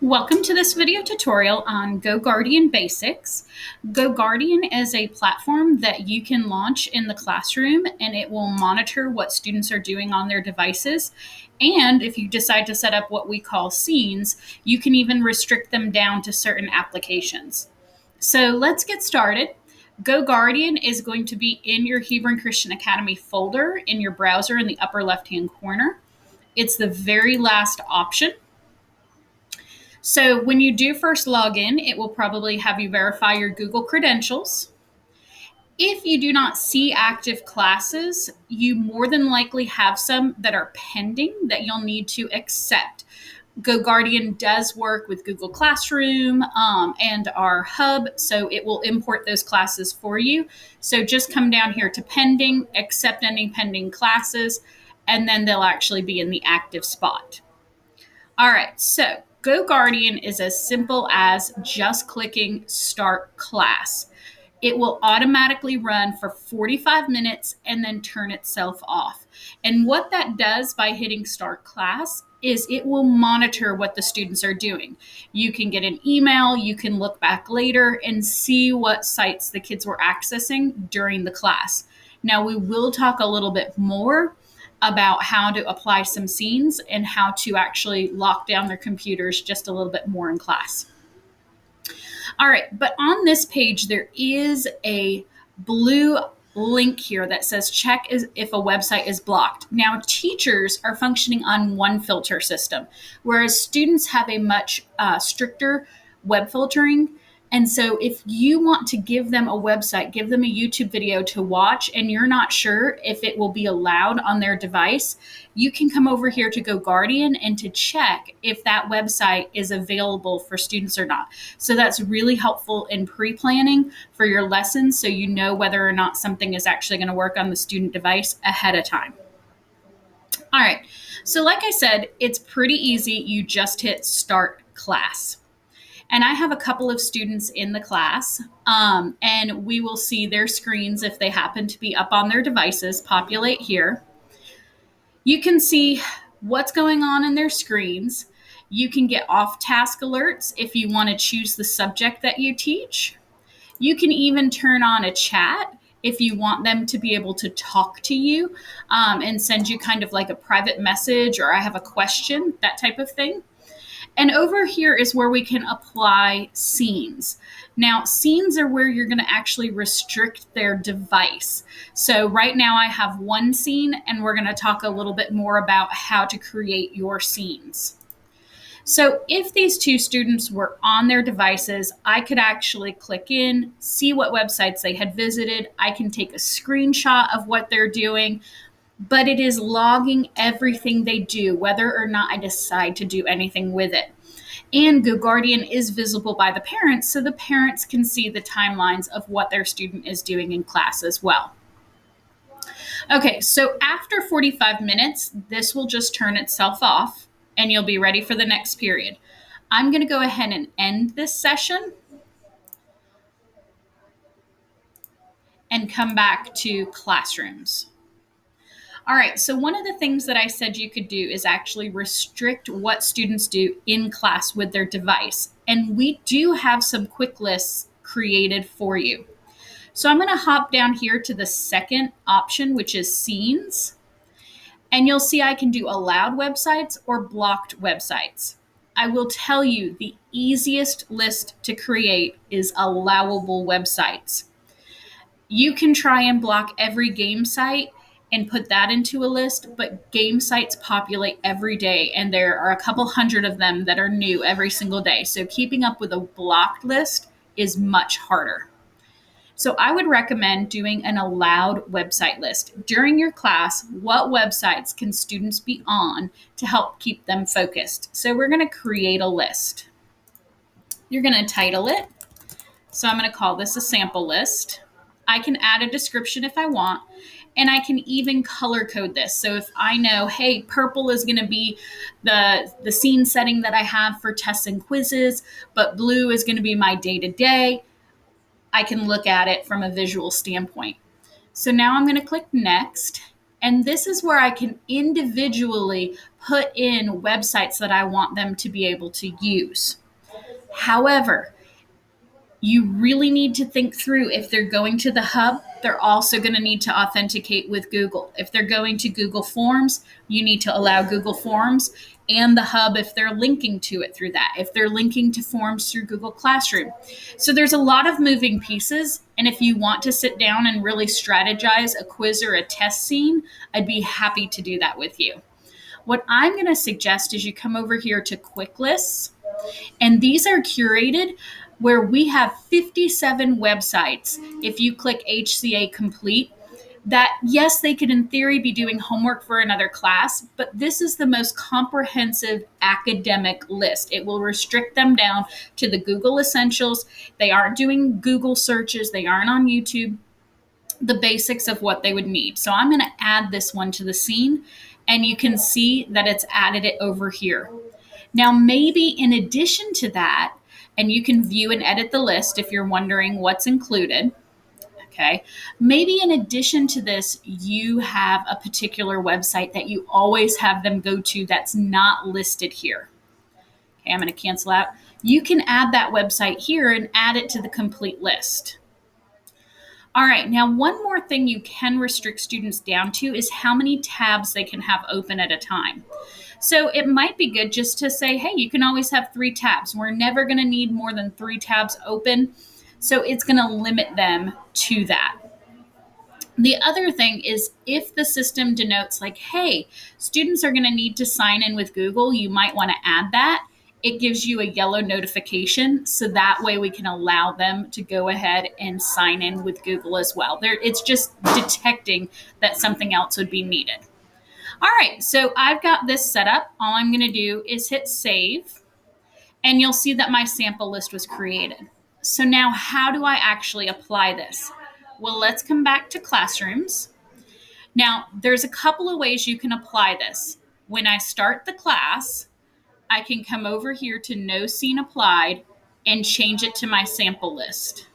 Welcome to this video tutorial on GoGuardian Basics. GoGuardian is a platform that you can launch in the classroom and it will monitor what students are doing on their devices. And if you decide to set up what we call scenes, you can even restrict them down to certain applications. So let's get started. GoGuardian is going to be in your Hebron Christian Academy folder in your browser in the upper left-hand corner. It's the very last option. So when you do first log in, it will probably have you verify your Google credentials. If you do not see active classes, you more than likely have some that are pending that you'll need to accept. GoGuardian does work with Google Classroom and our hub, so it will import those classes for you. So just come down here to pending, accept any pending classes, and then they'll actually be in the active spot. All right, so GoGuardian is as simple as just clicking Start Class. It will automatically run for 45 minutes and then turn itself off. And what that does by hitting Start Class is it will monitor what the students are doing. You can get an email, you can look back later and see what sites the kids were accessing during the class. Now, we will talk a little bit more about how to apply some scenes and how to actually lock down their computers just a little bit more in class. All right, but on this page, there is a blue link here that says check if a website is blocked. Now, teachers are functioning on one filter system, whereas students have a much stricter web filtering. And so if you want to give them a website, give them a YouTube video to watch, and you're not sure if it will be allowed on their device, you can come over here to GoGuardian and to check if that website is available for students or not. So that's really helpful in pre-planning for your lessons so you know whether or not something is actually going to work on the student device ahead of time. All right, so like I said, it's pretty easy. You just hit Start Class. And I have a couple of students in the class, and we will see their screens if they happen to be up on their devices populate here. You can see what's going on in their screens. You can get off-task alerts if you want to choose the subject that you teach. You can even turn on a chat if you want them to be able to talk to you and send you kind of like a private message or I have a question, that type of thing. And over here is where we can apply scenes. Now, scenes are where you're going to actually restrict their device. So right now I have one scene, and we're going to talk a little bit more about how to create your scenes. So if these two students were on their devices, I could actually click in, see what websites they had visited. I can take a screenshot of what they're doing, but it is logging everything they do, whether or not I decide to do anything with it. And GoGuardian is visible by the parents, so the parents can see the timelines of what their student is doing in class as well. Okay, so after 45 minutes, this will just turn itself off, and you'll be ready for the next period. I'm going to go ahead and end this session and come back to classrooms. All right, so one of the things that I said you could do is actually restrict what students do in class with their device. And we do have some quick lists created for you. So I'm going to hop down here to the second option, which is scenes. And you'll see I can do allowed websites or blocked websites. I will tell you the easiest list to create is allowable websites. You can try and block every game site and put that into a list, but game sites populate every day, and there are a couple hundred of them that are new every single day. So keeping up with a blocked list is much harder. So I would recommend doing an allowed website list. During your class, what websites can students be on to help keep them focused? So we're going to create a list. You're going to title it. So I'm going to call this a sample list. I can add a description if I want, and I can even color code this. So if I know, hey, purple is going to be the scene setting that I have for tests and quizzes, but blue is going to be my day-to-day, I can look at it from a visual standpoint. So now I'm going to click next, and this is where I can individually put in websites that I want them to be able to use. However, you really need to think through, if they're going to the hub, they're also going to need to authenticate with Google. If they're going to Google Forms, you need to allow Google Forms and the hub if they're linking to it through that. If they're linking to Forms through Google Classroom. So there's a lot of moving pieces. And if you want to sit down and really strategize a quiz or a test scene, I'd be happy to do that with you. What I'm going to suggest is you come over here to Quick Lists, and these are curated where we have 57 websites. If you click HCA Complete, that yes, they could in theory be doing homework for another class, but this is the most comprehensive academic list. It will restrict them down to the Google Essentials. They aren't doing Google searches. They aren't on YouTube. The basics of what they would need. So I'm going to add this one to the scene, and you can see that it's added it over here. Now, maybe in addition to that, and you can view and edit the list if you're wondering what's included. Okay. Maybe in addition to this, you have a particular website that you always have them go to that's not listed here. Okay, I'm going to cancel out. You can add that website here and add it to the complete list. All right, now one more thing you can restrict students down to is how many tabs they can have open at a time. So it might be good just to say, hey, you can always have 3 tabs. We're never going to need more than 3 tabs open. So it's going to limit them to that. The other thing is, if the system denotes like, hey, students are going to need to sign in with Google, you might want to add that. It gives you a yellow notification. So that way we can allow them to go ahead and sign in with Google as well. It's just detecting that something else would be needed. All right, so I've got this set up. All I'm going to do is hit save, and you'll see that my sample list was created. So now how do I actually apply this? Well, let's come back to Classrooms. Now, there's a couple of ways you can apply this. When I start the class, I can come over here to No Scene Applied and change it to my sample list.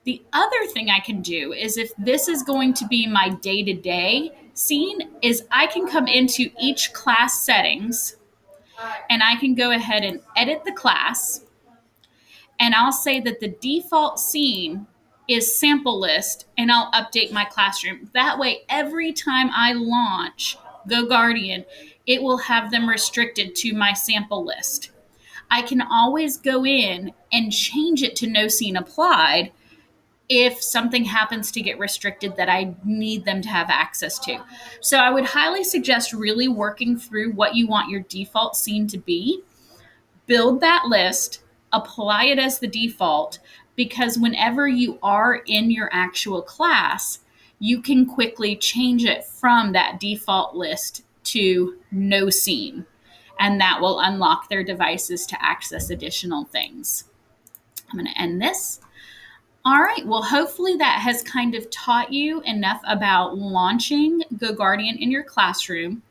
The other thing I can do is, if this is going to be my day-to-day scene, is I can come into each class settings and I can go ahead and edit the class, and I'll say that the default scene is sample list, and I'll update my classroom. That way, every time I launch GoGuardian, it will have them restricted to my sample list. I can always go in and change it to No Scene Applied if something happens to get restricted that I need them to have access to. So I would highly suggest really working through what you want your default scene to be, build that list, apply it as the default, because whenever you are in your actual class, you can quickly change it from that default list to no scene, and that will unlock their devices to access additional things. I'm going to end this. All right, well, hopefully that has kind of taught you enough about launching GoGuardian in your classroom,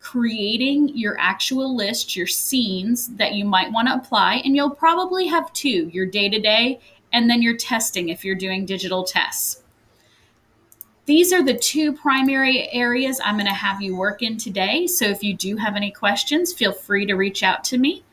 creating your actual list, your scenes that you might want to apply, and you'll probably have 2, your day-to-day and then your testing if you're doing digital tests. These are the 2 primary areas I'm going to have you work in today. So if you do have any questions, feel free to reach out to me.